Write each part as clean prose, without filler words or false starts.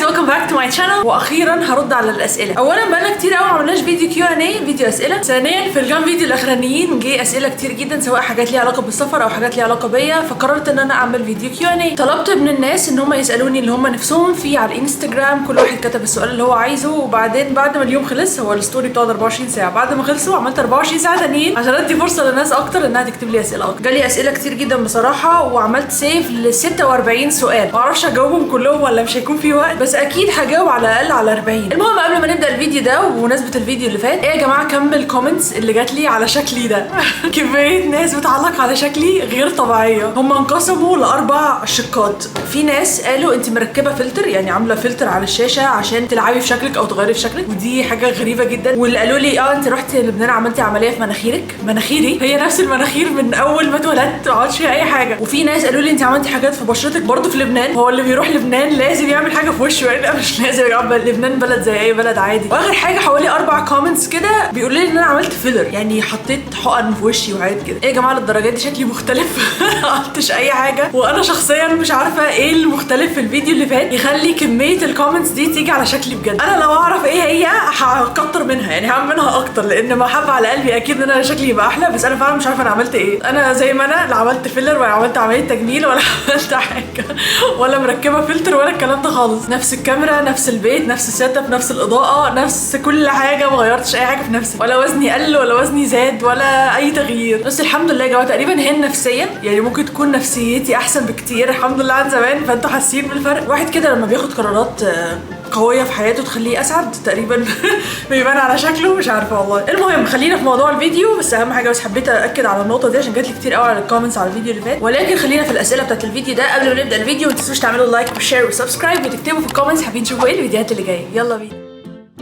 ويلكم باك تو ماي شانل. واخيرا هرد على الاسئله. اولا بقالنا كتير قوي ما عملناش فيديو كيو ان اي، فيديو اسئله. ثانيا في الكام فيديو الاخرانيين جه اسئله كتير جدا، سواء حاجات ليها علاقه بالسفر او حاجات ليها علاقه بيا، فقررت ان انا اعمل فيديو كيو ان اي. طلبت من الناس ان هم يسالوني اللي هم نفسهم فيه على الانستجرام، كل واحد كتب السؤال اللي هو عايزه، وبعدين بعد ما اليوم خلص، هو الستوري بتاعه 24 ساعه، بعد ما خلصوا عملت 24 ساعه تانيين عشان ادي فرصه للناس اكتر انها تكتب لي اسئله اكتر. جالي اسئله كتير جدا بصراحه، وعملت سيف ل 46 سؤال. ما اعرفش اجاوبهم كلهم ولا مش هيكون في وقت، بس اكيد هجاوب على الاقل على 40. المهم قبل ما نبدا الفيديو ده، وبمناسبه الفيديو اللي فات، ايه يا جماعه كم الكومنتس اللي جات لي على شكلي ده؟ كميه ناس بتعلق على شكلي غير طبيعيه. هم انقسموا ل4 شقات. في ناس قالوا انت مركبه فلتر، يعني عامله فلتر على الشاشه عشان تلعبي في شكلك او تغيري في شكلك، ودي حاجه غريبه جدا. واللي قالوا لي انت رحتي لبنان عملتي عمليه في مناخيرك. مناخيري هي نفس المناخير من اول ما اتولدت، ما عملتش فيها اي حاجه. وفي ناس قالوا لي انت عملتي حاجات في بشرتك برضو في لبنان. هو اللي بيروح لبنان لازم يعمل حاجه في وشه؟ يعني مش لازم يعمل، لبنان بلد زي اي بلد عادي. واخر حاجه حوالي 4 كومنتس كده بيقولوا لي ان انا عملت فيلر، يعني حطيت حقن في وشي وحاجات كده. ايه يا جماعه للدرجه دي شكلي مختلف؟ ما عملتش اي حاجه، وانا شخصيا مش عارفه ايه المختلف في الفيديو اللي فات يخلي كميه الكومنتس دي تيجي على شكلي بجد. انا لو اعرف ايه هي هكتر منها، يعني هعمل منها اكتر، لان محبه على قلبي اكيد ان انا شكلي يبقى احلى. بس انا فعلا مش عارفه انا عملت ايه. انا زي ما انا لا عملت فيلر ولا عملت عمليه تجميل ولا عملت حاجه، ولا مركبه فلتر ولا الكلام ده خالص. نفس الكاميرا، نفس البيت، نفس السيت اب، نفس الاضاءه، نفس كل حاجه. ما غيرتش اي حاجه في نفسي، ولا وزني قل ولا وزني زاد ولا اي تغيير. بس الحمد لله يا جماعه تقريبا هي النفسيه، يعني ممكن تكون نفسيتي احسن بكتير الحمد لله عن زمان. فانتوا حاسين بالفرق. الواحد كده لما بياخد قرارات قويه في حياته تخليه اسعد تقريبا بيبان على شكله. مش عارفه والله. المهم خلينا في موضوع الفيديو. بس اهم حاجه، بس حبيت اكد على النقطه دي عشان جات لي كتير قوي على الكومنتس على الفيديو اللي فات. ولكن خلينا في الاسئله بتاعت الفيديو ده. قبل ما نبدا الفيديو ما تنسوش تعملوا لايك وشير وسبسكرايب، وتكتبوا في الكومنتس حابين تشوفوا ايه الفيديوهات اللي جايه. يلا بينا.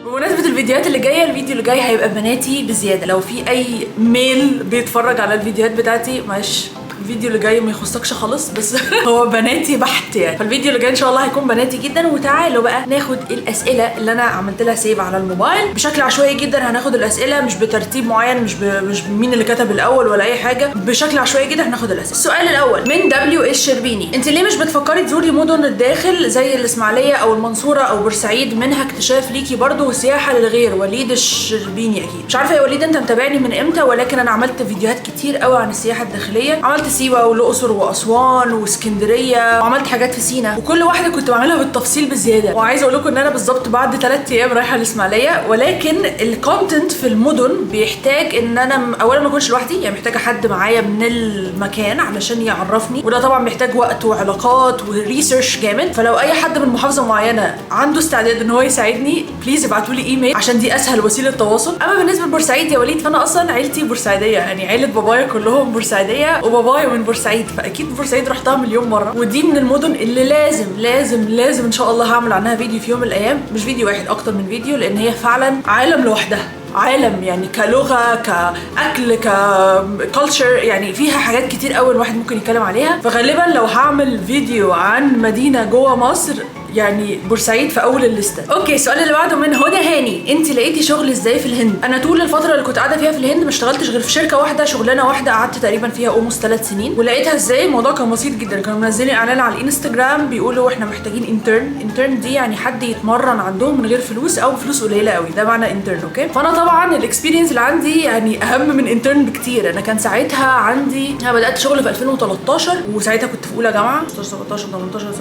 بمناسبة الفيديوهات اللي جايه، الفيديو اللي جاي هيبقى بناتي بزياده. لو في اي ميل بيتفرج على الفيديوهات بتاعتي، معلش الفيديو اللي جاي ما يخصكش خالص، بس هو بناتي بحت يعني. فالفيديو اللي جاي ان شاء الله هيكون بناتي جدا. وتعالوا بقى ناخد الاسئله اللي انا عملت لها سيف على الموبايل بشكل عشوائي جدا. هناخد الاسئله مش بترتيب معين، مش مين اللي كتب الاول ولا اي حاجه، بشكل عشوائي جدا هناخد الاسئله. السؤال الاول من دبليو اس شربيني: انت ليه مش بتفكري تزوري مدن الداخل زي الاسماعيليه او المنصوره او بورسعيد؟ منها اكتشاف ليكي برضو وسياحه للغير. وليد الشربيني اكيد. مش عارفه يا وليد انت متابعني من امتى، ولكن انا عملت فيديوهات كتير قوي عن السياحه الداخليه. عملت سيوه والاقصر واسوان واسكندريه، وعملت حاجات في سينا، وكل واحده كنت بعملها بالتفصيل بزياده. وعايزه اقول لكم ان انا بالظبط بعد 3 ايام رايحه الاسماعيليه. ولكن الكونتنت في المدن بيحتاج ان انا اولا ما اكونش لوحدي، يعني محتاجه حد معايا من المكان علشان يعرفني، وده طبعا محتاج وقت وعلاقات وريسيرش جامد. فلو اي حد من محافظه معينه عنده استعداد ان هو يساعدني، بليز ابعتوا لي ايميل عشان دي اسهل وسيله تواصل. اما بالنسبه لبورسعيد يا وليد، فانا اصلا عيلتي بورسعيديه، يعني عيله بابايا كلهم بورسعيديه، وبابايا من بورسعيد، فاكيد بورسعيد رحتها مليون مره. ودي من المدن اللي لازم لازم لازم ان شاء الله هعمل عنها فيديو في يوم من الايام، مش فيديو واحد، اكتر من فيديو، لان هي فعلا عالم لوحدها. عالم يعني كلغه، كاكل، ككالتشر، يعني فيها حاجات كتير قوي الواحد ممكن يتكلم عليها. فغالبا لو هعمل فيديو عن مدينه جوه مصر، يعني بورسعيد في اول الليسته. اوكي السؤال اللي بعده من هدى هاني: انت لقيتي شغل ازاي في الهند؟ انا طول الفتره اللي كنت قاعده فيها في الهند ما اشتغلتش غير في شركه واحده، شغلانه واحده، قعدت تقريبا فيها almost 3 سنين. ولقيتها ازاي؟ الموضوع كان بسيط جدا. كانوا منزلين اعلان على الانستجرام بيقولوا احنا محتاجين انترن دي يعني حد يتمرن عندهم من غير فلوس او فلوس قليله قوي، ده معنى انترن. اوكي فانا طبعا الاكسبيرينس اللي عندي يعني اهم من انترن بكتير. انا كان ساعتها انا بدات شغل في 2013، وساعتها كنت في اولى جامعه، 17 18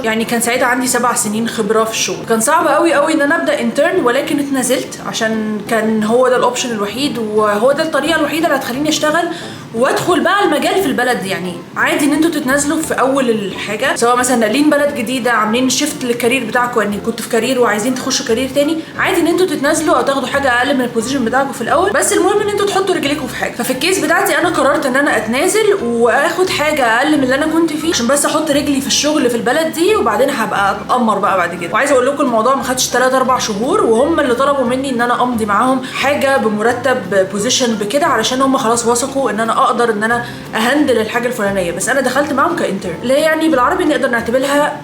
19، يعني كان ساعتها عندي 7 سنين خبره في الشغل. كان صعب قوي قوي ان انا ابدا انترن، ولكن اتنازلت عشان كان هو ده الاوبشن الوحيد، وهو ده الطريقه الوحيده اللي هتخليني اشتغل وادخل بقى المجال في البلد دي. يعني عادي ان انتوا تتنازلوا في اول الحاجه، سواء مثلا ناقلين بلد جديده، عاملين شيفت للكارير بتاعكم، ان كنتوا في كارير وعايزين تخشوا كارير تاني، عادي ان انتوا تتنازلوا او تاخدوا حاجه اقل من البوزيشن بتاعكم في الاول. بس المهم ان انتوا تحطوا رجليكم في حاجه. ففي الكيس بتاعتي انا قررت ان انا اتنازل واخد حاجه اقل من اللي انا كنت فيه، عشان بس احط رجلي في الشغل في البلد دي، وبعدين هبقى اتامر بقى بعد كده. وعايزه اقول لكم الموضوع ما خدش 3 4 شهور، وهم اللي طلبوا مني ان انا امضي معاهم حاجه بمرتب بوزيشن بكده، علشان هم خلاص وثقوا ان انا اقدر ان انا اهندل الحاجه الفلانيه. بس انا دخلت معاهم كانترن، اللي هي يعني بالعربي نقدر نعتبرها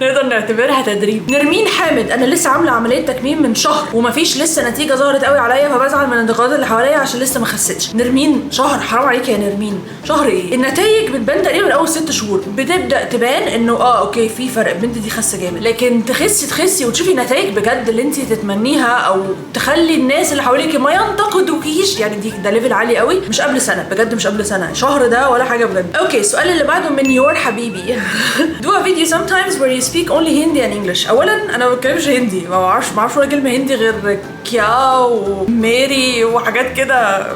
نقدر نعتبرها تدريب. نرمين حامد: انا لسه عامله عمليه تكميم من شهر ومفيش لسه نتيجه ظهرت قوي عليا، فبزعل من الانتقادات اللي حواليا عشان لسه ما خسيتش. نرمين شهر؟ حرام عليك يا نرمين، شهر ايه؟ النتائج بتبان تقريبا من اول 6 شهور، بتبدا تبان انه اوكي في فرق، البنت دي خاسه جامد. لكن تخسي وتشوفي نتائج بجد اللي انت تتمنيها او تخلي الناس اللي حواليك ما ينتقدوكيش، يعني ده ليفل عالي قوي. مش قبل سنه بجد، مش قبل سنه، شهر ده ولا حاجه بجد. اوكي السؤال اللي بعده من يور حبيبي: do a video sometimes where you speak only Hindi and English. اولا انا ما بتكلمش هندي، ما بعرفش ولا كلمه هندي غير كيا وميري وحاجات كده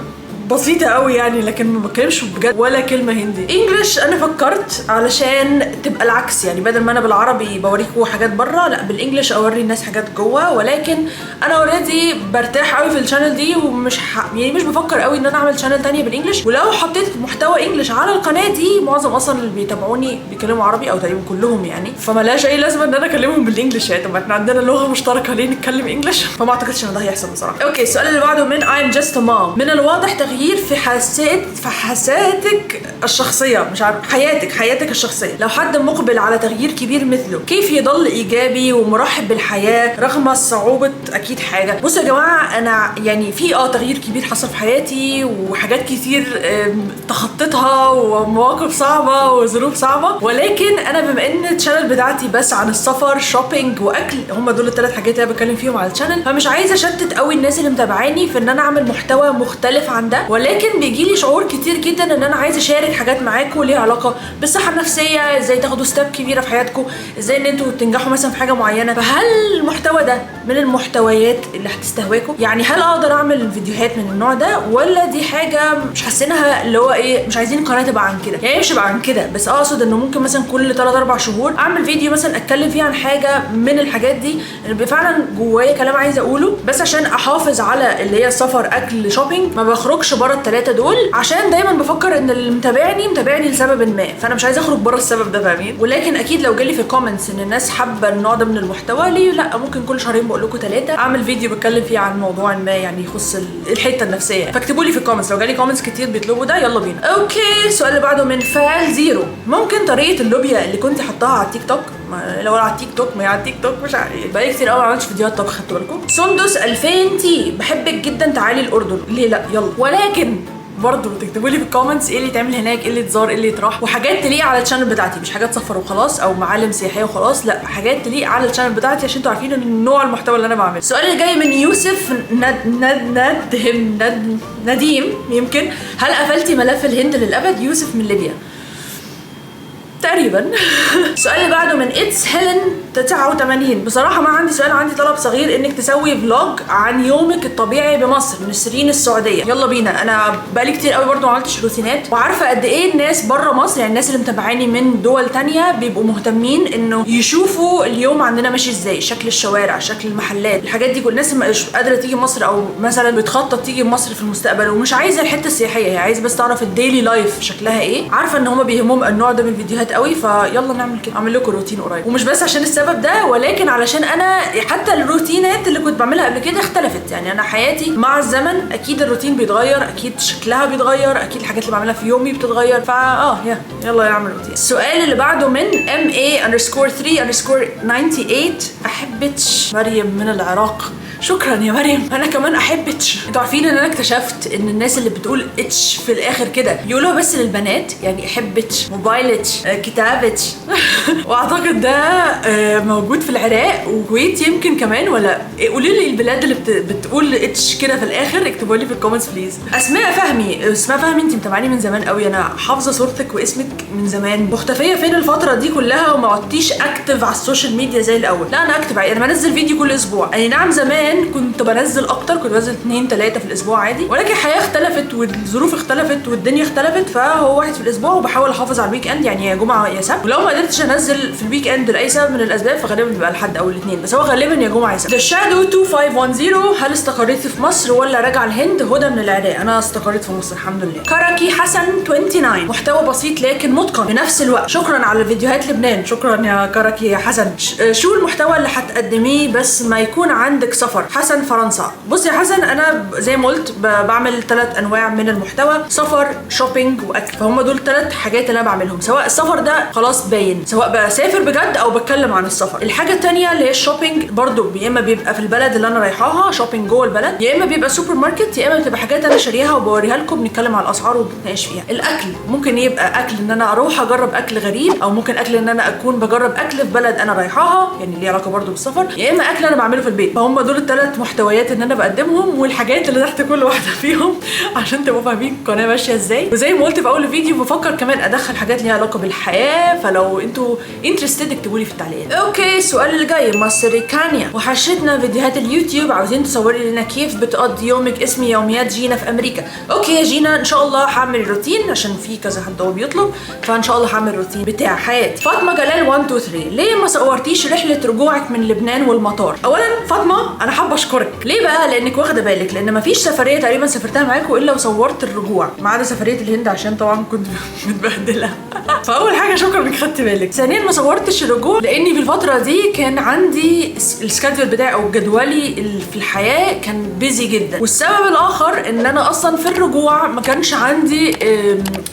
بسيطة قوي يعني، لكن ما بتكلمش بجد ولا كلمة هندي. انجلش انا فكرت علشان تبقى العكس، يعني بدل ما انا بالعربي بوريكوا حاجات بره، لا بالانجلش اوري الناس حاجات جوه. ولكن انا اوريدي برتاح قوي في الشانل دي، ومش يعني مش بفكر قوي ان انا اعمل شانل تانية بالانجلش. ولو حطيت محتوى انجلش على القناة دي، معظم اصلا اللي بيتابعوني بيتكلموا عربي او تقريبا كلهم يعني، فملاش اي لازمة ان انا اكلمهم بالانجلش. يعني طب احنا عندنا لغة مشتركة ليه نتكلم انجلش؟ فما اعتقدش ان ده هيحصل بصراحة. اوكي السؤال اللي بعده من I'm just a mom: من الواضح تغيير في حياتك الشخصية، مش عارف حياتك الشخصية. لو حد مقبل على تغيير كبير مثله، كيف يضل إيجابي ومرحب بالحياة رغم الصعوبة؟ أكيد حاجة. بصوا يا جماعة، أنا يعني في تغيير كبير حصل في حياتي، وحاجات كتير تخطيتها، ومواقف صعبة وظروف صعبة. ولكن أنا بما إن الشانل بتاعتي بس عن السفر، شوبينج، وأكل، هم دول ال3 حاجات اللي أنا بتكلم فيهم على الشانل، فمش عايزة أشتت قوي الناس اللي متابعاني في إن أنا أعمل محتوى مختلف عن ده. ولكن بيجيلي شعور كتير جدا ان انا عايزه اشارك حاجات معاكم ليها علاقه بالصحه النفسيه، ازاي تاخدوا ستيب كبيره في حياتكم، ازاي ان انتوا تنجحوا مثلا في حاجه معينه. فهل المحتوى ده من المحتويات اللي هتستهواكم؟ يعني هل اقدر اعمل فيديوهات من النوع ده، ولا دي حاجه مش حاسينها اللي هو ايه، مش عايزين القناه تبقى عن كده؟ يعني مش تبقى عن كده، بس اقصد انه ممكن مثلا كل 3-4 شهور اعمل فيديو مثلا اتكلم فيه عن حاجه من الحاجات دي اللي فعلا جوايا كلام عايزه اقوله، بس عشان احافظ على اللي هي سفر، اكل، شوبينج، ما بخرجش بره ال3 دول، عشان دايما بفكر ان اللي متابعني لسبب ما، فانا مش عايزه اخرج بره السبب ده، فاهمين؟ ولكن اكيد لو جالي في الكومنتس ان الناس حابه النوع ده من المحتوى، ليه لا؟ ممكن كل شهرين بقول لكم 3 اعمل فيديو بتكلم فيه عن موضوع ما يعني يخص الحته النفسيه. فاكتبوا لي في الكومنتس، لو جالي كومنتس كتير بيطلبوا ده يلا بينا. اوكي السؤال اللي بعده من فال زيرو: ممكن طريقه اللوبيا اللي كنت حطاها على التيك توك؟ لو على التيك توك، ما هي على التيك توك مش عارف، بقالي كتير قوي ما عملتش فيديوهات طبخ، خدتوا بالكم؟ سندس 2000 تي: بحبك جدا، تعالي الاردن. ليه لا؟ يلا. ولكن برضه تكتبوا لي في الكومنتس ايه اللي يتعمل هناك، ايه اللي يتزار، ايه اللي يتراح، وحاجات تليق على الشانل بتاعتي، مش حاجات سفر وخلاص او معالم سياحيه وخلاص، لا حاجات تليق على الشانل بتاعتي عشان انتوا عارفين ان نوع المحتوى اللي انا بعمله. السؤال اللي جاي من يوسف نديم: يمكن هل قفلتي ملف الهند للابد؟ يوسف من ليبيا تقريبا. السؤال اللي بعده من اتس هيلين 89: بصراحه ما عندي سؤال، عندي طلب صغير، انك تسوي فلوج عن يومك الطبيعي بمصر من سيرين السعوديه. يلا بينا. انا بقالي كتير قوي برضو ما عملتش روتينات، وعارفه قد ايه الناس بره مصر، يعني الناس اللي متابعاني من دول تانية بيبقوا مهتمين انه يشوفوا اليوم عندنا ماشي ازاي، شكل الشوارع، شكل المحلات، الحاجات دي. كل الناس مش قادره تيجي مصر او مثلا بتخطط تيجي مصر في المستقبل ومش عايزه الحته السياحيه، هي عايزه بس تعرف الديلي لايف شكلها ايه. عارفه ان هم بيهمهم النوع ده من الفيديوهات قوي، فيلا نعمل كده، اعمل لكم روتين قريب. ومش بس عشان السبب ده، ولكن علشان انا حتى الروتينات اللي كنت بعملها قبل كده اختلفت. يعني انا حياتي مع الزمن اكيد الروتين بيتغير، اكيد شكلها بيتغير، اكيد الحاجات اللي بعملها في يومي بتتغير، يلا نعمل روتين. السؤال اللي بعده من MA_3_98: احبتش مريم من العراق. شكرا يا مريم، انا كمان احبتش. انتوا عارفين ان انا اكتشفت ان الناس اللي بتقول اتش في الاخر كده بيقولوها بس للبنات، يعني احبتش، موبايلتش، كتابتش. واعتقد ده موجود في العراق والكويت يمكن كمان، ولا قولوا لي البلاد اللي بتقول اتش كده في الاخر، اكتبوا لي في الكومنتس بليز. اسماء فهمي: انت متابعاني من زمان قوي، انا حافظه صورتك واسمك من زمان، مختفيه فين الفتره دي كلها وما عدتيش اكتف على السوشيال ميديا زي الاول؟ لا انا اكتف، انا بنزل فيديو كل اسبوع. اي نعم زمان كنت بنزل اكتر، كنت بنزل 2-3 في الاسبوع عادي، ولكن الحياه اختلفت والظروف اختلفت والدنيا اختلفت، فهو 1 في الاسبوع، وبحاول احافظ على الويك اند، يعني يا جمعه يا سبت، ولو ما قدرتش انزل في الويك اند لاي سبب من الاسباب فغالبا بيبقى الحد او الاثنين، بس هو غالبا يا جمعه يا سبت. The Shadow 2510: هل استقريتي في مصر ولا راجعه الهند؟ هدى من العراق: انا استقريت في مصر الحمد لله. كراكي حسن 29: محتوى بسيط لكن متقن في نفس الوقت. شكرا على فيديوهات لبنان، شكرا يا كراكي يا حسن. شو المحتوى اللي هتقدميه بس ما يكون عندك سفر؟ حسن فرنسا. بص يا حسن، انا زي ما قلت بعمل 3 انواع من المحتوى: سفر، شوبينج، واكل، فهم دول 3 حاجات اللي انا بعملهم. سواء السفر السفر ده خلاص باين، سواء بسافر بجد او بتكلم عن السفر. الحاجه الثانيه اللي هي الشوبينج، برضو يا اما بيبقى في البلد اللي انا رايحاها شوبينج جوه البلد، يا اما بيبقى سوبر ماركت، يا اما بتبقى حاجات انا شاريها وبوريها لكم، بنتكلم على الاسعار وبنتناقش فيها. الاكل ممكن يبقى اكل ان انا اروح اجرب اكل غريب، او ممكن اكل ان انا اكون بجرب اكل في بلد انا رايحاها يعني ليه علاقه برضو بالسفر، يا اما اكل انا بعمله في البيت. فهم دول الثلاث محتويات ان انا بقدمهم، والحاجات اللي تحت كل واحده فيهم عشان تبقوا فاهمين القناه ماشيه ازاي. وزي ما قلت في اول الفيديو بفكر كمان ادخل حاجات ليها علاقه بالحياه، فلو انتوا انترستد اكتبوا لي في التعليقات. اوكي السؤال اللي جاي، مصر كانيا، وحشتنا فيديوهات اليوتيوب، عاوزين تصوري لنا كيف بتقضي يومك، اسمي يوميات جينا في امريكا. اوكي يا جينا ان شاء الله هعمل روتين عشان في كذا حد هو بيطلب، فان شاء الله هعمل روتين بتاع حياتي. فاطمه جلال 1 2 3، ليه ما صورتيش رحله رجوعك من لبنان والمطار؟ اولا فاطمه انا حابه اشكرك، ليه بقى؟ لانك واخده بالك، لان مفيش سفريه تقريبا سافرتها معاكم الا وصورت الرجوع، ما عدا سفريه الهند عشان طبعا كنت متبهدله. فاول حاجه شكرا انك خدتي بالك. ثانيا ما صورتش الرجوع لاني في الفتره دي كان عندي السكادول بتاعي او جدولي في الحياه كان بيزي جدا، والسبب الاخر ان انا اصلا في الرجوع ما كانش عندي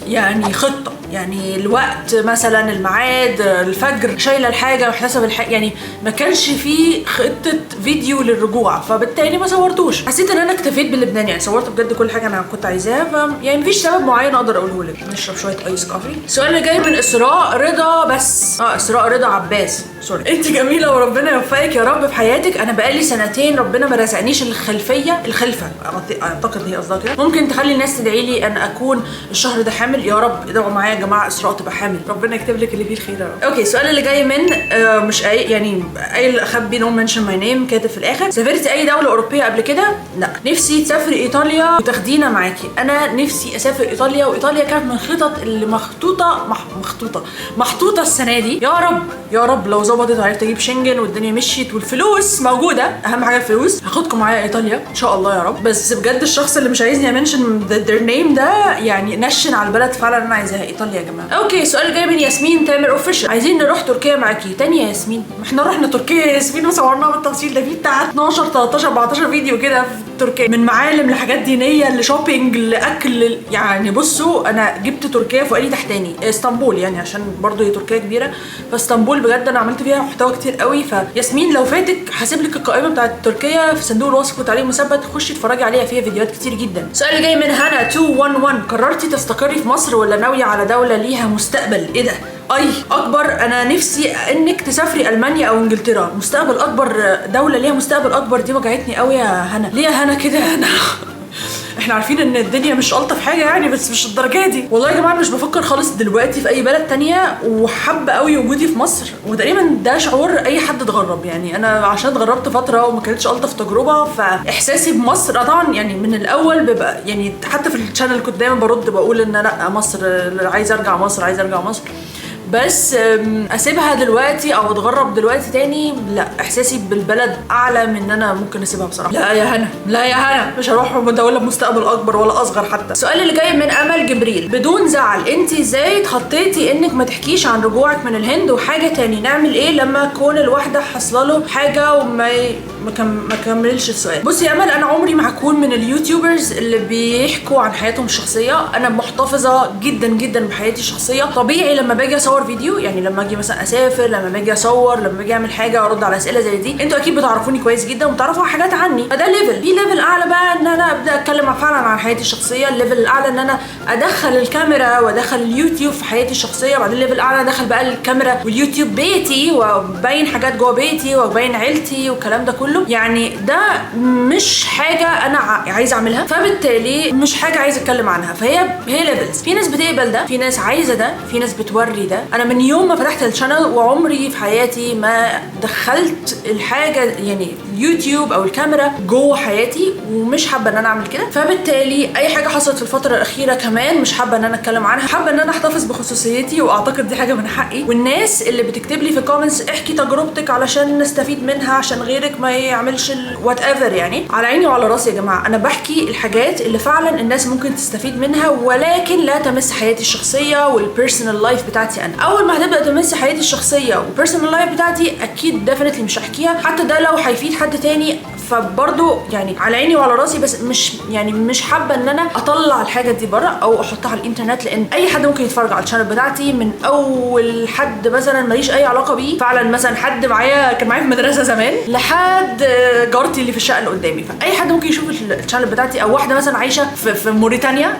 يعني خطه، يعني الوقت مثلا الميعاد الفجر شايله الحاجه وحسب الحاجه، يعني ما كانش في خطه فيديو للرجوع، فبالتالي ما صورتوش. حسيت ان انا اكتفيت باللبناني، يعني صورت بجد كل حاجه انا كنت عايزاها، يعني مفيش سبب معين اقدر اقوله لك. نشرب شويه ايس كوفي. السؤال اللي جاي من اسراء رضا، بس اسراء رضا عباس، سوري. انت جميله وربنا يوفقك يا رب في حياتك. انا بقالي سنتين ربنا ما رزقنيش الخلفه اعتقد هي قصدها كده، ممكن تخلي الناس تدعي لي ان اكون الشهر ده حامل، يا رب ادعوا معايا يا جماعه اسراء تبقى حامل، ربنا يكتب لك اللي فيه الخير يا رب. اوكي السؤال اللي جاي من مش يعني قايل اخبي نو منشن ماي نيم، كاتب في الاخر، سافرتي اي دوله اوروبيه قبل كده؟ لا. نفسي تسافري ايطاليا وتاخدينا معاكي. انا نفسي اسافر ايطاليا، وايطاليا كانت من الخطط اللي محطوطه السنه دي، يا رب يا رب لو ظبطت وعرفت اجيب شنجن والدنيا مشيت والفلوس موجوده، اهم حاجه الفلوس، هاخدكم معايا ايطاليا ان شاء الله يا رب. بس بجد الشخص اللي مش عايزني امنشن their name ده يعني نشن على البلد فعلا انا عايزاها ايطاليا يا جماعه. اوكي السؤال جاي من ياسمين تامر اوفيشال، عايزين نروح تركيا معاكي. تاني يا ياسمين، ما احنا رحنا تركيا يا ياسمين وصورناها بالتفصيل، ده في بتاع 12 13 14 فيديو كده في تركيا، من معالم لحاجات دينيه لشوبينج لاكل، يعني بصوا انا جبت تركيا فوقالي تحتاني اسطنبول، يعني عشان برضو هي تركيا كبيره، فاسطنبول بجد انا عملت فيها محتوى كتير قوي. فياسمين لو فاتك هسيب لك القائمه بتاعت تركيا في صندوق الوصف وتعليق مثبت، خشي اتفرجي عليها فيها فيديوهات كتير جدا. السؤال اللي جاي من هنا 211، قررتي تستقري في مصر ولا ناويه على دوله ليها مستقبل؟ ايه ده؟ اكبر، انا نفسي انك تسافري المانيا او انجلترا، مستقبل اكبر، دوله ليها مستقبل اكبر، دي وجعتني قوي يا هنا. ليه يا هنا كده يا هنا؟ احنا عارفين ان الدنيا مش الطف حاجه يعني، بس مش الدرجه دي والله يا جماعه. مش بفكر خالص دلوقتي في اي بلد تانية، وحابه قوي وجودي في مصر، وتقريبا ده شعور اي حد اتغرب، يعني انا عشان اتغربت فتره وما كانتش الطف تجربه، فاحساسي بمصر طبعا يعني من الاول بيبقى يعني، حتى في الشانل كنت دايما برد بقول ان لا مصر عايزه ارجع مصر، عايزه ارجع مصر، بس اسيبها دلوقتي او اتغرب دلوقتي تاني لا، احساسي بالبلد اعلى من ان انا ممكن اسيبها بصراحه. لا يا هنا، لا يا هنا، مش هروح دوله بمستقبل اكبر ولا اصغر حتى. السؤال اللي جاي من امل جبريل، بدون زعل، انت ازاي اتخطيتي انك ما تحكيش عن رجوعك من الهند؟ وحاجه تاني، نعمل ايه لما تكون الواحده حصله له حاجه وما ما كملش السؤال؟ بصي يا امل، انا عمري ما هكون من اليوتيوبرز اللي بيحكوا عن حياتهم الشخصيه، انا محتفظه جدا جدا بحياتي الشخصيه. طبيعي لما باجي اصور فيديو، يعني لما اجي مثلا اسافر، لما باجي اصور، لما باجي اعمل حاجه ارد على اسئله زي دي، انتوا اكيد بتعرفوني كويس جدا وبتعرفوا حاجات عني، فده ليفل. في ليفل اعلى بقى ان انا ابدا اتكلم فعلا عن حياتي الشخصيه، الليفل الاعلى ان انا ادخل الكاميرا وادخل اليوتيوب في حياتي الشخصيه، وبعدين الليفل الاعلى ادخل بقى الكاميرا واليوتيوب بيتي وابين حاجات جوه بيتي وابين عيلتي والكلام ده كله. يعني ده مش حاجه انا عايزه اعملها، فبالتالي مش حاجه عايزه اتكلم عنها، فهي ليفلز. في ناس بتقبل ده، في ناس عايزه ده، في ناس بتوري ده. انا من يوم ما فتحت الشانل وعمري في حياتي ما دخلت الحاجه يعني اليوتيوب او الكاميرا جوه حياتي، ومش حابه ان انا اعمل كده. فبالتالي اي حاجه حصلت في الفتره الاخيره كمان مش حابه ان انا اتكلم عنها، حابه ان انا احتفظ بخصوصيتي، واعتقد دي حاجه من حقي. والناس اللي بتكتب لي في الكومنتس احكي تجربتك علشان نستفيد منها عشان غيرك ما يعملش وات ايفر يعني. على عيني وعلى راسي يا جماعه، انا بحكي الحاجات اللي فعلا الناس ممكن تستفيد منها، ولكن لا تمس حياتي الشخصيه والبيرسونال لايف بتاعتي. انا اول ما هتبدا تمس حياتي الشخصيه والبيرسونال لايف بتاعتي اكيد ديفينتلي مش هحكيها، حتى ده لو هيفيد حد تاني فبرضه يعني على عيني وعلى راسي، بس مش حابه ان انا اطلع الحاجه دي بره او احطها على الانترنت، لان اي حد ممكن يتفرج على الشانل بتاعتي، من اول حد مثلا ماليش اي علاقه بيه فعلا، مثلا حد كان معايا في المدرسه زمان، لحد جارتي اللي في الشقه اللي قدامي. فاي حد ممكن يشوف الشانل بتاعتي، او واحده مثلا عايشه في موريتانيا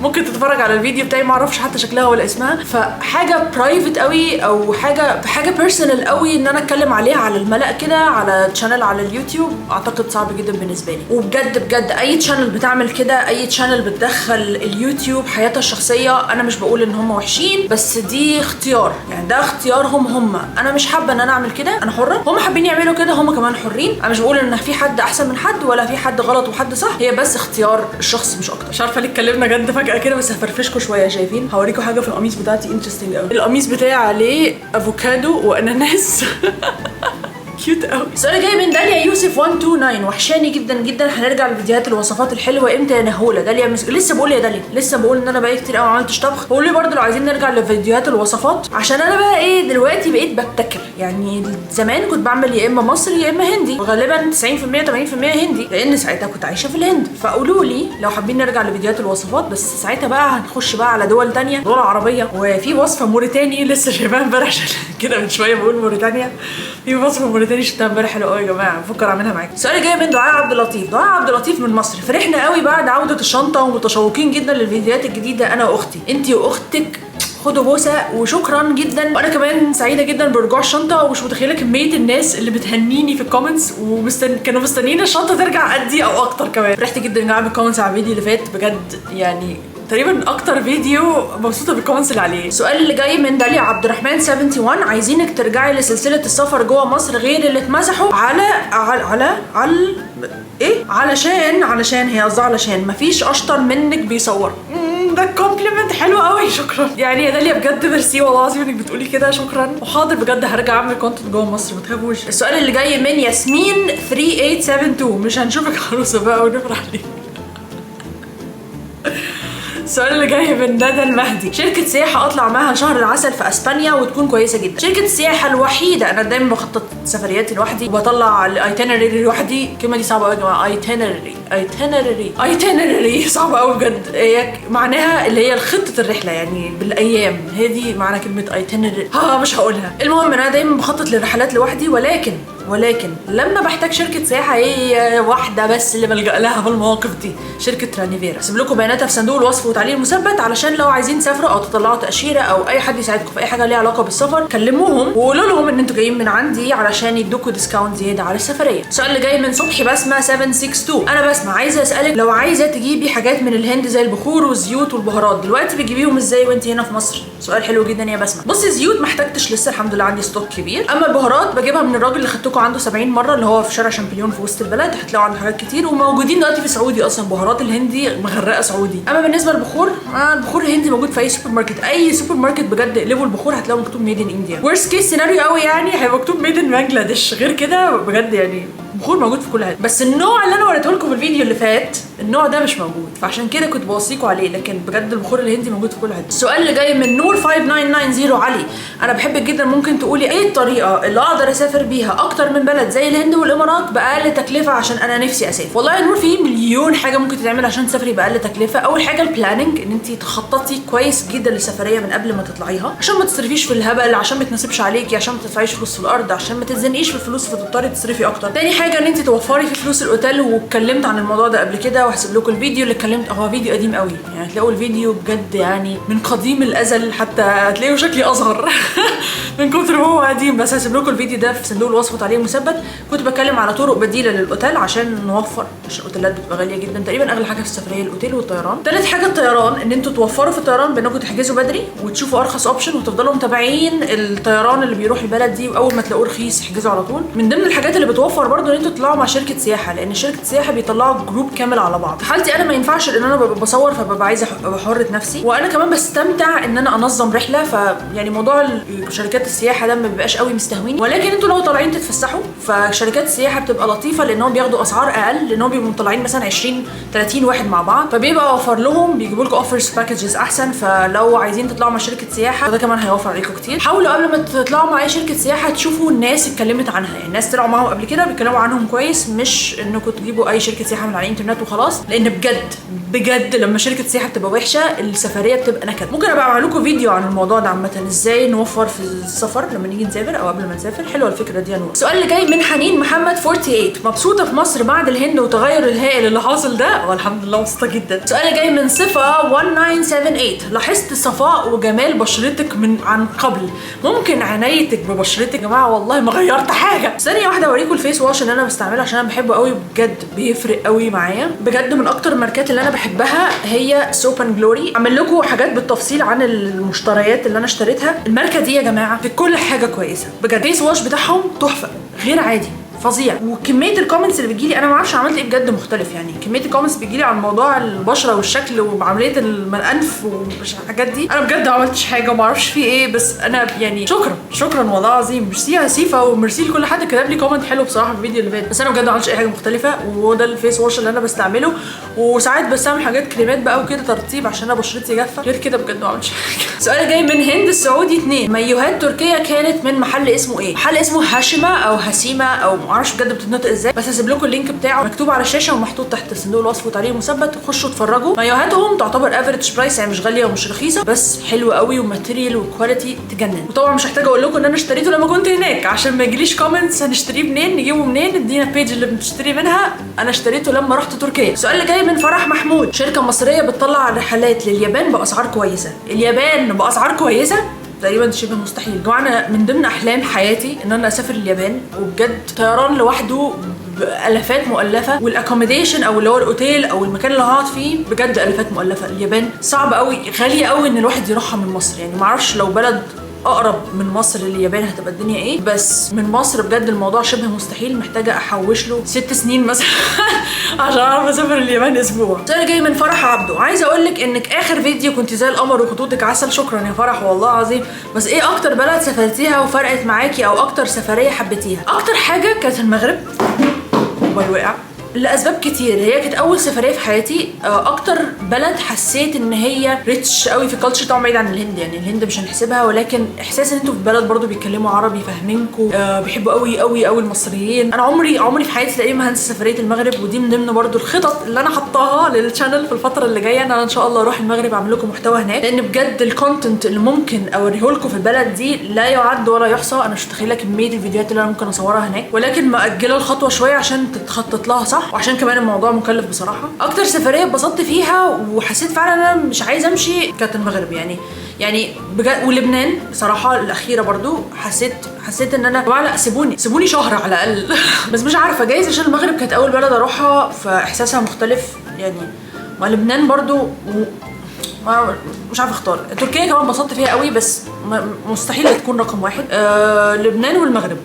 ممكن تتفرج على الفيديو بتاعي، ما اعرفش حتى شكلها ولا اسمها. فحاجه برايفت قوي او حاجه بيرسونال قوي ان انا اتكلم عليها على الملأ كده على شانل على اليوتيوب، اعتقد صعب جدا بالنسبه لي. وبجد بجد اي شانل بتعمل كده، اي شانل بتدخل اليوتيوب حياتها الشخصيه، انا مش بقول ان هم وحشين، بس دي اختيار، يعني ده اختيارهم. انا مش حابه ان انا اعمل كده، انا حره، هم حابين يعملوا كده هم كمان حرين. انا مش بقول ان في حد احسن من حد ولا في حد غلط وحد صح، هي بس اختيار الشخص مش اكتر. مش عارفه ليه اتكلمنا جد فجاه كده، بس هفرفشكم شويه. شايفين؟ هوريكم حاجه في القميص بتاعتي انترستنج قوي. القميص بتاعي عليه افوكادو واناناس كيوت قوي. السؤال جاي من داليا يوسف 129، وحشاني جدا جدا، هنرجع لفيديوهات الوصفات الحلوه امتى يا نهوله؟ داليا لسه بقول يا داليا، لسه بقول ان انا بقالي كتير قوي ما عملتش طبخ. بقول لي برده لو عايزين نرجع لفيديوهات الوصفات، عشان انا بقى ايه دلوقتي بقيت ببتكر. يعني زمان كنت بعمل يا اما مصري يا اما هندي، وغالبا 90% 80% هندي، لان ساعتها كنت عايشه في الهند. فقولوا لي لو حابين نرجع لفيديوهات الوصفات، بس ساعتها بقى هنخش بقى على دول تانية، دول عربيه. وفي وصفه موريتاني لسه شايفاها امبارح كده من شويه بقول موريتانيا، في وصفه موريتاني شفتها امبارح حلوه قوي يا جماعه، بفكر اعملها معاكم. السؤال جاي من دعاء عبد اللطيف. دعاء عبد اللطيف من مصر، فرحنا قوي بعد عوده الشنطه ومتشوقين جدا للفيديوهات الجديده انا واختي. انتي واختك خدوا بوسه وشكرا جدا. وانا كمان سعيده جدا برجوع الشنطه، ومش متخيله كميه الناس اللي بتهنيني في الكومنتس كانوا مستنيين الشنطه ترجع قدي او اكتر كمان. فرحت جدا اني اعمل كومنتس على الفيديو اللي فات، بجد يعني تقريبا اكتر فيديو مبسوطه بالكومنتس اللي عليه. السؤال اللي جاي من داليا عبد الرحمن 71، عايزينك ترجعي لسلسله السفر جوه مصر غير اللي اتمسحوا على ايه، علشان هي قصدها علشان مفيش اشطر منك بيصور. ده كومبلمنت حلو قوي، شكرا. يعني يا داليا بجد ميرسي والله العظيم انك بتقولي كده، شكرا. وحاضر بجد هرجع اعمل كونتنت جوه مصر، ما تخافوش. السؤال اللي جاي من ياسمين 3872، مش هنشوفك عروسه بقى ونفرح ليه. السؤال اللي جاي من ندى المهدي، شركة سياحة اطلع معاها شهر العسل في اسبانيا وتكون كويسة جدا. شركة السياحة الوحيدة، انا دايما بخطط سفرياتي لوحدي وبطلع الايتينرري لوحدي. الكلمة دي صعبة قوي يا جماعة، ايتينرري صعبة قوي بجد. هي معناها اللي هي خطة الرحلة يعني بالايام، هي دي معنى كلمة ايتينرري. مش هقولها. المهم انا دايما بخطط للرحلات لوحدي، ولكن لما بحتاج شركه سياحه هي واحده بس اللي بلجأ لها في المواقف دي، شركه رانيفيرا. هسيب لكم بياناتها في صندوق الوصف وتعليق مثبت، علشان لو عايزين تسافروا او تطلعوا تاشيره او اي حد يساعدكم في اي حاجه ليها علاقه بالسفر، كلموهم وقولوا لهم ان انتوا جايين من عندي علشان يدوكوا ديسكاونت زياده على السفريه. السؤال اللي جاي من صبحي بسمه 762، انا بسمه عايزه اسالك لو عايزه تجيبي حاجات من الهند زي البخور والزيوت والبهارات، دلوقتي بتجيبيهم ازاي وانت هنا في مصر؟ سؤال حلو جدا يا بسمه. بصي الزيوت ما احتاجتش لسه، الحمد لله عندي ستوك كبير. اما البهارات بجيبها من الراجل اللي خدتكم عنده 70 مره، اللي هو في شارع شامبليون في وسط البلد، هتلاقوا عنده حاجات كتير، وموجودين دلوقتي في سعودي اصلا. بهارات الهندي مغرقه سعودي. اما بالنسبه للبخور، البخور الهندي موجود في اي سوبر ماركت. اي سوبر ماركت بجد اقلبوا البخور هتلاقوا مكتوب ميد ان انديا. ورست كيس سيناريو قوي يعني هيبقى مكتوب ميد ان بنجلاديش، غير كده بجد يعني بخور موجود في كل حته. بس النوع اللي انا وريته لكم في الفيديو اللي فات، النوع ده مش موجود، فعشان كده كنت بوصيكم عليه، لكن بجد البخور الهندي موجود في كل حته. السؤال اللي جاي من نور 5990 علي، انا بحبك جدا، ممكن تقولي ايه الطريقه اللي اقدر اسافر بيها اكتر من بلد زي الهند والامارات باقل تكلفه عشان انا نفسي اسافر؟ والله يا نور في مليون حاجه ممكن تتعمل عشان تسافري باقل تكلفه. اول حاجه البلاننج، ان انت تخططي كويس جدا للسفريه من قبل ما تطلعيها، عشان ما تصرفيش في الهبل، عشان ما تناسبش عليكي، عشان ما تدفعيش فلوس في الارض، عشان ما تتزنقيش في الفلوس فتضطري تصرفي اكتر. تاني حاجه ان انت توفري في فلوس الاوتيل، واتكلمت عن الموضوع ده قبل كده، وهسيب لكم الفيديو اللي اتكلمت، هو فيديو قديم قوي يعني، هتلاقوا الفيديو بجد يعني من قديم الازل، حتى هتلاقوا شكلي اصغر من كتر ما هو قديم. بس هسيب لكم الفيديو ده في صندوق الوصف وتعليق مثبت. كنت بتكلم على طرق بديله للاوتيل عشان نوفر، عشان الاوتيلات بتبقى غاليه جدا، تقريبا اغلى حاجه في السفريه الاوتيل والطيران. تالت حاجه الطيران، ان انتوا توفروا في الطيران بانكم تحجزوا بدري وتشوفوا ارخص اوبشن، وتفضلوا متابعين الطيران اللي بيروح البلد دي، واول ما تلاقوه رخيص احجزوا على طول. من ضمن الحاجات اللي بتوفر برضو ان انتوا تطلعوا مع شركه سياحه، لان شركه السياحه بيطلعوا جروب كامل على بعض. في حالتي انا ما ينفعش، لان انا ببقى بصور فببقى عايزه ابقى حره نفسي، وانا كمان بستمتع ان انا انظم رحله. فيعني موضوع شركات السياحه ده ما بيبقاش قوي مستهويني. ولكن انتوا لو طالعين تتفسحوا فشركات السياحه بتبقى لطيفه، لانهم بياخدوا اسعار اقل، لانهم بيبقوا طالعين مثلا 20 30 واحد مع بعض، فبيبقى اوفر لهم، بيجيبوا لكم اوفرز باكجز احسن. فلو عايزين تطلعوا مع شركه سياحه فده كمان هيوفر عليكم كتير. حاولوا قبل ما تطلعوا مع اي شركه سياحه تشوفوا الناس اتكلمت عنها، يعني الناس طلعوا معاهم قبل كده بيتكلموا عنهم كويس، مش انكم تجيبوا اي شركه سياحه من على الانترنت وخلاص. لان بجد لما شركه سياحه بتبقى وحشه السفريه بتبقى نكد. ممكن ابقى اعمل لكم فيديو عن الموضوع ده عامه، ازاي نوفر في السفر لما نيجي نسافر او قبل ما نسافر. حلوه الفكره دي. السؤال اللي جاي من حنين محمد 48، مبسوطه في مصر بعد الهند وتغير الهائل اللي حاصل ده؟ والحمد لله مبسوطه جدا. السؤال اللي جاي من صفه 1978، لاحظت صفاء وجمال بشرتك عن قبل، ممكن عنايتك ببشرتك؟ يا جماعه والله ما غيرت حاجه. ثانيه واحده اوريكم الفيس واش اللي انا بستعمله عشان انا بحبه قوي بجد، بيفرق قوي معايا بجد. من اكتر الماركات اللي انا بحبها هي سوب اند جلوري. اعمل لكم حاجات بالتفصيل عن المشتريات اللي انا اشتريتها. الماركه دي يا جماعه في كل حاجه كويسه بجد. الفيس واش بتاعهم تحفه غير عادي، فظيع. وكميه الكومنتس اللي بتجيلي انا ما اعرفش عملت ايه بجد مختلف، يعني كميه الكومنتس بتجيلي عن موضوع البشره والشكل وعمليه الانف والحاجات دي. انا بجد ما عملتش حاجه وما اعرفش في ايه، بس انا يعني شكرا والله العظيم. ميرسي يا سيفا، وميرسي لكل حد كتب لي كومنت حلو بصراحه في الفيديو اللي فات. بس انا بجد ما عملتش اي حاجه مختلفه، وهو ده الفيس واش اللي انا بستعمله. وساعات بستعمل حاجات كريمات بقى وكده ترطيب عشان انا بشرتي جافه، غير كده بجد ما عملتش حاجه. السؤال جاي من هند السعودي 2، مايوهات تركيه كانت من محل اسمه ايه؟ محل اسمه هاشمه او هسيمه او ما اعرفش بجد بتتنطق ازاي، بس هسيب لكم اللينك بتاعه مكتوب على الشاشه ومحطوط تحت صندوق الوصف وتعليق مثبت. خشوا اتفرجوا. مايوهاتهم تعتبر افريج برايس، يعني مش غاليه ومش رخيصه، بس حلوه قوي وماتيريال وكواليتي تجنن. وطبعا مش محتاجه اقول لكم ان انا اشتريته لما كنت هناك، عشان ما يجيليش كومنتس هنشتريه منين، نجيبه منين، ادينا البيج اللي بتشتري منها. انا اشتريته لما رحت تركيا. السؤال اللي جاي من فرح محمود، شركه مصريه بتطلع رحلات لليابان باسعار كويسه. اليابان باسعار كويسه؟ تقريبا شبه مستحيل. يا جماعه انا من ضمن احلام حياتي ان انا اسافر اليابان، وبجد طيران لوحده بالافات مؤلفه، والاكوموديشن او اللي هو الاوتيل او المكان اللي هقعد فيه بجد الافات مؤلفه. اليابان صعب قوي، غاليه قوي ان الواحد يروحها من مصر. يعني ما اعرفش لو بلد اقرب من مصر لليابان هتبقى الدنيا ايه، بس من مصر بجد الموضوع شبه مستحيل. محتاجه احوش له 6 سنين مثلا عشان اعرف اسافر اليابان اسبوع. السؤال جاي من فرح عبده، عايزه اقول لك انك اخر فيديو كنت زي القمر وخطوطك عسل. شكرا يا فرح والله العظيم. بس ايه اكتر بلد سافرتيها وفرقت معاكي، او اكتر سفريه حبيتيها؟ اكتر حاجه كانت المغرب. موبايل وقع لاسباب كتير. هي كانت اول سفريه في حياتي. اكتر بلد حسيت ان هي ريتش قوي في الكالتشر، طبعا بعيد عن الهند، يعني الهند مش هنحسبها، ولكن احساس ان انتوا في بلد برضو بيتكلموا عربي فاهمينكم، بيحبوا قوي قوي قوي المصريين. انا عمري في حياتي تقريبا ما هنسى سفريه المغرب، ودي من ضمن برضو الخطط اللي انا حطاها للشانل في الفتره اللي جايه، ان انا ان شاء الله اروح المغرب اعمل لكم محتوى هناك، لان بجد الكونتنت اللي ممكن اوريه لكم في البلد دي لا يعد ولا يحصى. انا مش متخيله كميه الفيديوهات اللي انا ممكن اصورها هناك، ولكن مأجله الخطوه شويه عشان تتخطط لها صح، وعشان كمان الموضوع مكلف بصراحه. اكتر سفريه اتبسطت فيها وحسيت فعلا ان انا مش عايزه امشي كانت المغرب، يعني بجد. ولبنان بصراحه الاخيره برضو حسيت ان انا لا سيبوني شهر على الاقل بس مش عارفه، جايز عشان المغرب كانت اول بلد اروحها فاحساسها مختلف يعني. مع لبنان برضو مش عارفه اختار. تركيا كمان انبسطت فيها قوي، بس مستحيل تكون رقم واحد. لبنان والمغرب.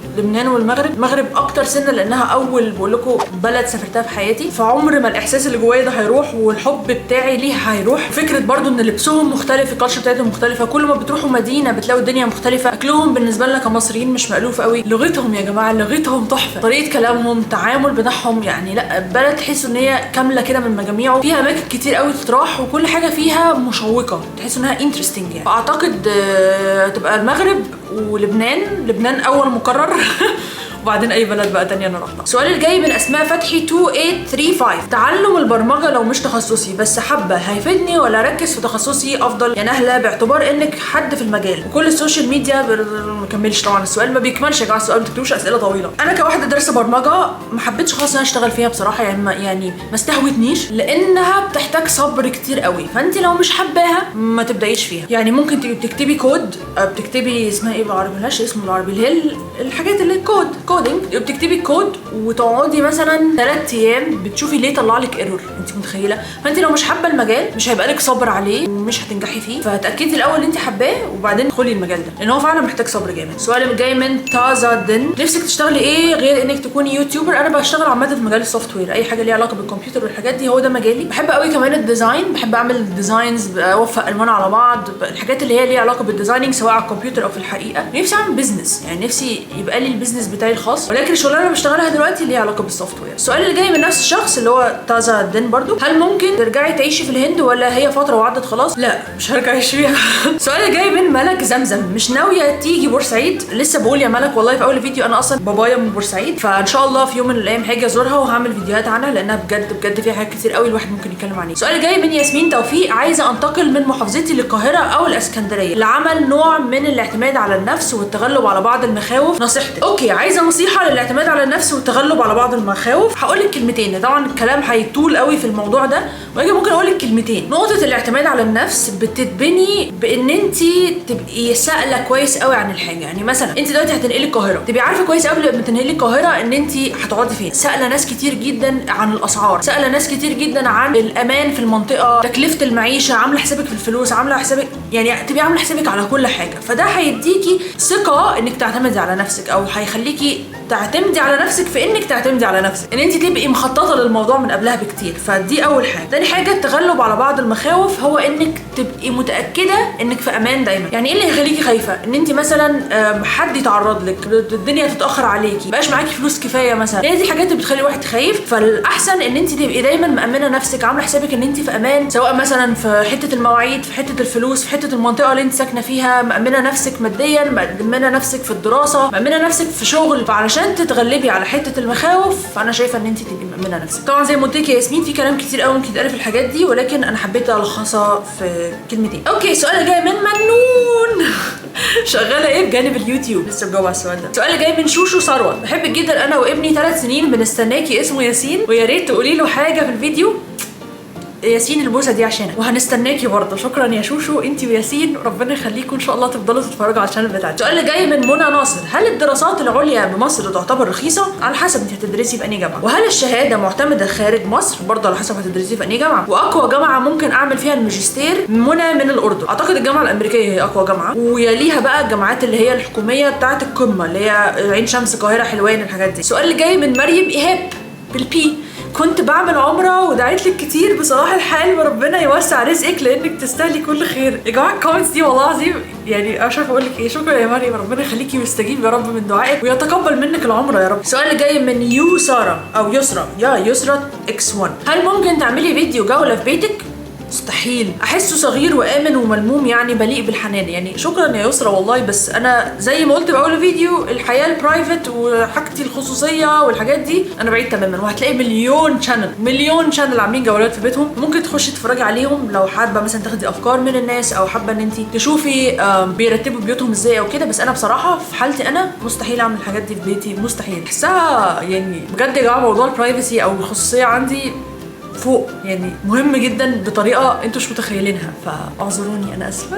المغرب اكتر سنه، لانها اول بقول لكم بلد سافرتها في حياتي، فعمر ما الاحساس اللي جوايا ده هيروح، والحب بتاعي ليها هيروح. فكره برضو ان لبسهم مختلف، الكالتشر بتاعتهم مختلفه، كل ما بتروحوا مدينه بتلاقوا الدنيا مختلفه. اكلهم بالنسبه لنا كمصريين مش مألوف قوي. لغتهم يا جماعه لغتهم تحفه، طريقه كلامهم، التعامل بتاعهم، يعني لا بلد تحسوا ان هي كامله كده من مجاميعه، فيها اماكن كتير قوي تتراح، وكل حاجه فيها مشوقه، تحسوا انها انترستنج يعني. فاعتقد تبقى المغرب ولبنان اول مقرر وبعدين اي بلد بقى تانية انا رحتها. السؤال الجاي من اسماء فتحي 2835، تعلم البرمجه لو مش تخصصي بس حابه هيفيدني ولا اركز في تخصصي افضل يا نهله، باعتبار انك حد في المجال وكل السوشيال ميديا ما كملش. طبعا السؤال ما بيكملش يا جماعه، السؤال ما تكتبوش اسئله طويله. انا كواحده دارسه برمجه ما حبيتش خالص ان انا اشتغل فيها بصراحه، يعني ما استهوتنيش، لانها بتحتاج صبر كتير قوي. فانت لو مش حباها ما تبدايش فيها. يعني ممكن تبقي بتكتبي كود، بتكتبي اسمها ايه بالعربي، ملهاش اسم بالعربي، اللي هي الحاجات اللي كود كودينج، بتكتبي الكود وتقعدي مثلا 3 ايام بتشوفي ليه طلع لك ايرور، انت متخيله؟ فانت لو مش حابه المجال مش هيبقى لك صبر عليه ومش هتنجحي فيه، فتاكدي الاول ان انت حباه وبعدين ادخلي المجال ده لان هو فعلا محتاج صبر جامد. السؤال اللي جاي من تازا دن، نفسك تشتغلي ايه غير انك تكوني يوتيوبر؟ انا بشتغل عامه في مجال السوفت وير، اي حاجه ليها علاقه بالكمبيوتر والحاجات دي هو ده مجالي. بحب قوي كمان الديزاين، بحب اعمل ديزاينز، اوفق الوان على بعض، الحاجات اللي هي ليها علاقه بالديزايننج سواء على الكمبيوتر او في الحقيقه. نفسي اعمل بزنس، يعني نفسي يبقى لي البيزنس بتاعي الخاص، ولكن الشغلانه اللي بشتغلها دلوقتي ليها علاقه بالسوفت وير. السؤال اللي جاي من نفس الشخص اللي هو تازا دن برضو، هل ممكن ترجعي تعيشي في الهند ولا هي فتره وعدت خلاص؟ لا مش هرجع اعيش فيها. السؤال اللي جاي من ملك زمزم، مش ناويه تيجي بورسعيد؟ لسه بقول يا ملك والله في اول فيديو انا اصلا بابايا من بورسعيد، فان شاء الله في يوم من الايام هاجي ازورها وهعمل فيديوهات عنها لانها بجد فيها حاجات كتير قوي الواحد ممكن يتكلم عنها. السؤال اللي جاي من ياسمين توفيق، عايزه انتقل من محافظتي للقاهره او الاسكندريه لعمل نوع من الاعتماد على النفس والتغلب على بعض المخاوف، نصيحتك؟ اوكي، عايزه نصيحه للاعتماد على النفس والتغلب على بعض المخاوف. هقول لك كلمتين، طبعا الكلام هيطول قوي في الموضوع ده ولكن ممكن اقول لك كلمتين. نقطه الاعتماد على النفس بتتبني بان انت تبقي سائله كويس قوي عن الحاجه. يعني مثلا انت دلوقتي هتنقلي القاهره، تبقي عارفه كويس قبل ما تنقلي القاهره ان انت هتقعدي فين، سائله ناس كتير جدا عن الاسعار، سائله ناس كتير جدا عن الامان في المنطقه، تكلفه المعيشه، عامله حسابك في الفلوس، عامله حسابك، يعني تبقي عامله حسابك على كل حاجه. فده هيديكي ثقه انك تعتمدي على نفسك، او هيخليكي تعتمدي على نفسك في انك تعتمدي على نفسك، ان انت تبقي مخططه للموضوع من قبلها بكتير. فدي اول حاجه. تاني حاجه التغلب على بعض المخاوف، هو انك تبقي متاكده انك في امان دايما. يعني ايه اللي يخليكي خايفه؟ ان انت مثلا حد يتعرض لك، الدنيا تتاخر عليكي، مبقاش معاكي فلوس كفايه مثلا، هي دي حاجات بتخلي الواحد خايف. فالاحسن ان انت تبقي دايما مامنه نفسك، عامله حسابك ان انت في امان، سواء مثلا في حته المواعيد، في حته الفلوس، في حته المنطقه اللي انت ساكنه فيها، مامنه نفسك ماديا، مامنه نفسك في الدراسه، مامنه نفسك في شغل. فعلشان تتغلبي على حته المخاوف فانا شايفه ان انت تبقي مامنه نفسك. طبعا زي ما قلت لك يا ياسمين في كلام كتير قوي ممكن يتقال في الحاجات دي ولكن انا حبيت الخصها في كلمتين. اوكي، السؤال اللي جاي من منون شغاله ايه بجانب اليوتيوب؟ لسه مجاوبه على السؤال ده. السؤال اللي جاي من شوشو ثروت، بحبك جدا انا وابني 3 سنين بنستناكي، اسمه ياسين، ويا ريت تقولي له حاجه في الفيديو. ياسين البوسه دي عشانك وهنستناكي برضه. شكرا يا شوشو انت وياسين، ربنا يخليكم ان شاء الله تفضلوا تتفرجوا على الشانل بتاعتي. السؤال اللي جاي من منى ناصر، هل الدراسات العليا بمصر تعتبر رخيصه؟ على حسب انت هتدرسي في انهي جامعه. وهل الشهاده معتمده خارج مصر؟ برضه على حسب هتدرسي في انهي جامعه. واقوى جامعه ممكن اعمل فيها الماجستير منى من الاردن، اعتقد الجامعه الامريكيه هي اقوى جامعه، ويليها بقى الجامعات اللي هي الحكوميه بتاعت القمه اللي هي عين شمس، القاهره، حلوان، الحاجات دي. السؤال اللي جاي من مريم ايهاب بالبي، كنت بعمل عمره ودعيت لك كتير بصراحه الحال وربنا يوسع رزقك لانك تستاهلي كل خير. يا جماعه الكومنتس دي والله العظيم يعني مش عارفه اقول لك ايه. شكرا يا مريم، ربنا يخليكي ويستجيب يا رب من دعائك ويتقبل منك العمره يا رب. السؤال اللي جاي من يسرا او يسرا، يا يسرا اكس 1، هل ممكن تعملي فيديو جوله في بيتك؟ مستحيل، احسه صغير وامن وملموم، يعني مليء بالحنان. يعني شكرا يا يسرا والله، بس انا زي ما قلت باول فيديو الحياه البرايفت وحاجتي الخصوصيه والحاجات دي انا بعيد تماما. وهتلاقي مليون شانل عاملين جولات في بيتهم، ممكن تخشي تتفرجي عليهم لو حابه مثلا تاخدي افكار من الناس او حابه ان انت تشوفي بيرتبوا بيوتهم ازاي او كده. بس انا بصراحه في حالتي انا مستحيل اعمل الحاجات دي في بيتي، مستحيل. بحسها يعني بجد يا جماعه موضوع البرايفسي او الخصوصيه عندي فوق، يعني مهم جدا بطريقه انتوا مش متخيلينها، فاعذروني انا اسفه.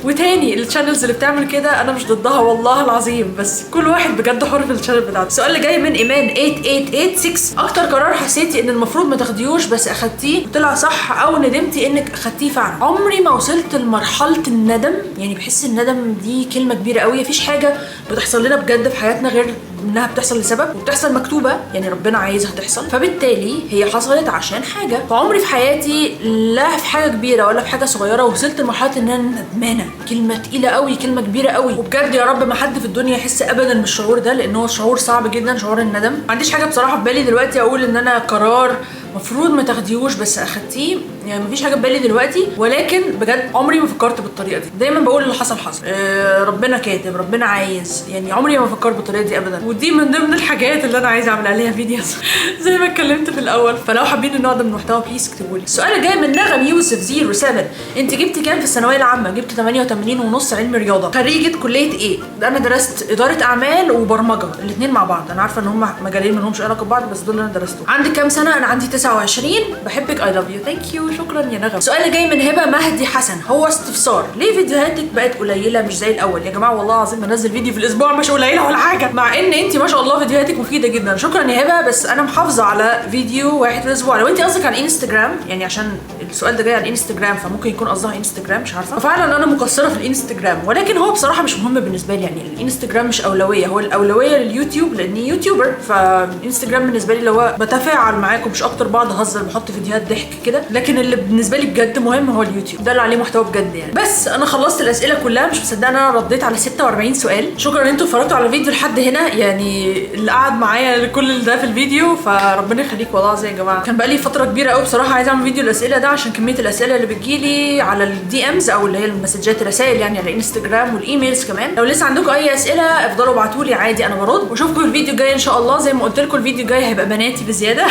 وتاني الشانلز اللي بتعمل كده انا مش ضدها والله العظيم، بس كل واحد بجد حر في الشانل بتاعته. السؤال اللي جاي من ايمان 8886، اكتر قرار حسيتي ان المفروض ما تاخديهوش بس اخدتيه وطلع صح او ندمتي انك اخدتيه فعلا؟ عمري ما وصلت لمرحله الندم، يعني بحس الندم دي كلمه كبيره قوي. مفيش حاجه بتحصل لنا بجد في حياتنا غير انها بتحصل لسبب وبتحصل مكتوبه، يعني ربنا عايزها تحصل، فبالتالي هي حصلت عشان حاجه. فعمري في حياتي لا في حاجه كبيره ولا في حاجه صغيره وصلت لمرحله ان انا ندمانه. كلمه تقيله قوي، كلمه كبيره قوي، وبجد يا رب ما حد في الدنيا يحس ابدا بالشعور ده لان هو شعور صعب جدا، شعور الندم. ما عنديش حاجه بصراحه في بالي دلوقتي اقول ان انا قرار مفروض ما تاخديهوش بس اخدتيه، يعني مفيش حاجه في بالي دلوقتي. ولكن بجد عمري ما فكرت بالطريقه دي، دايما بقول اللي حصل حصل، ربنا كاتب، ربنا عايز، يعني عمري ما فكرت بالطريقه دي ابدا. ودي من ضمن الحاجات اللي انا عايزه اعمل عليها فيديوز زي ما اتكلمت في الاول. فلو حابين النوع ده من المحتوى بليز اكتبوا لي. السؤال اللي جاي من نغم يوسف 07، انت جبتي كام في الثانويه العامه؟ جبت 88.5 علم رياضه. خريجه كليه ايه؟ انا درست اداره اعمال وبرمجه، الاثنين مع بعض. انا عارفه ان هم مجالين ما لهمش علاقه ببعض بس دول اللي انا درستهم. عندك كام سنه؟ انا عندي 29 بحبك اي لاف يو. ثانك يو، شكرا يا نغم. السؤال اللي جاي من هبه مهدي حسن، هو استفسار ليه فيديوهاتك بقت قليله مش زي الاول؟ يا جماعه والله العظيم بنزل فيديو في الاسبوع مش قليله ولا حاجه، مع ان انت ما شاء الله فيديوهاتك مفيده جدا. شكرا يا هبه، بس انا محافظه على فيديو واحد في الاسبوع. لو انت قصدك على الانستجرام يعني، عشان السؤال ده جاي على الانستجرام فممكن يكون قصدها انستجرام، مش عارفه. ففعلا انا مقصره في الانستجرام، ولكن هو بصراحه مش مهم بالنسبه لي. يعني الانستجرام مش اولويه، هو الاولويه لليوتيوب لاني يوتيوبر. فالانستجرام بالنسبه لي اللي هو بتفاعل معاكم مش اكتر، بقعد اهزر بحط فيديوهات ضحك كده. لكن اللي بالنسبه لي بجد مهم هو اليوتيوب، ده اللي عليه محتوى بجد يعني. بس انا خلصت الاسئله كلها، مش مصدقه ان انا رديت على 46 سؤال. شكرا ان انتوا اتفرجتوا على الفيديو لحد هنا، يعني اللي قعد معايا كل ده في الفيديو فربنا يخليك والله العظيم يا جماعه. كان بقالي فتره كبيره قوي بصراحه عايزه اعمل فيديو الاسئله ده، عشان كميه الاسئله اللي بتجيلي على الدي امز او اللي هي المسجات الرسائل يعني على الانستجرام والايميلز كمان. لو لسه عندكم اي اسئله افضلوا ابعتوا لي عادي، انا برد. واشوفكم الفيديو الجاي ان شاء الله. زي ما قلت لكم الفيديو الجاي هيبقى بناتي بزياده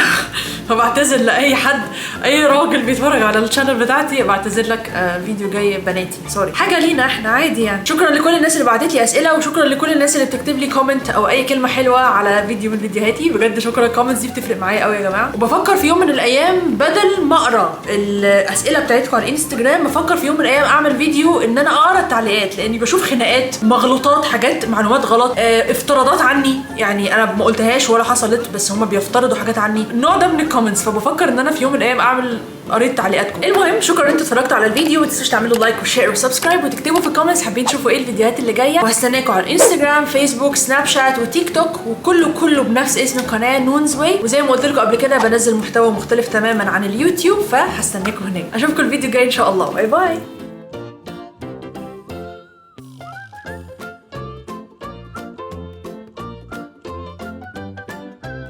فبعتذر لاي حد، اي راجل بيتفرج على الشانل بتاعتي بعتذر لك. فيديو جاي بناتي سوري، حاجه لينا احنا عادي يعني. شكرا لكل الناس اللي بعتت لي اسئله، وشكرا لكل الناس اللي بتكتب لي كومنت او اي كلمه حلوه على فيديو من فيديوهاتي. بجد شكرا، الكومنتس دي بتفرق معايا قوي يا جماعه. وبفكر في يوم من الايام بدل ما اقرا الاسئله بتاعتكم على الانستجرام، بفكر في يوم من الايام اعمل فيديو ان انا اقرا التعليقات، لاني بشوف خناقات، مغلوطات، حاجات، معلومات غلط، افتراضات عني يعني انا ما قلتهاش ولا حصلت، بس هم بيفترضوا حاجات عني، النوع ده من الكومنتس. فبفكر ان انا في يوم من الايام اعمل قريت تعليقاتكم. المهم شكرا ان انتوا اتفرجتوا على الفيديو، ما تنسوش تعملوا لايك وشير وسبسكرايب، وتكتبوا في الكومنتس حابين تشوفوا ايه الفيديوهات اللي جايه. وهستناكم على الانستجرام، فيسبوك، سناب شات وتيك توك، وكله بنفس اسم القناه نونز واي. وزي ما قلت لكم قبل كده بنزل محتوى مختلف تماما عن اليوتيوب، فهستناكم هناك. اشوفكم الفيديو الجاي ان شاء الله. باي باي.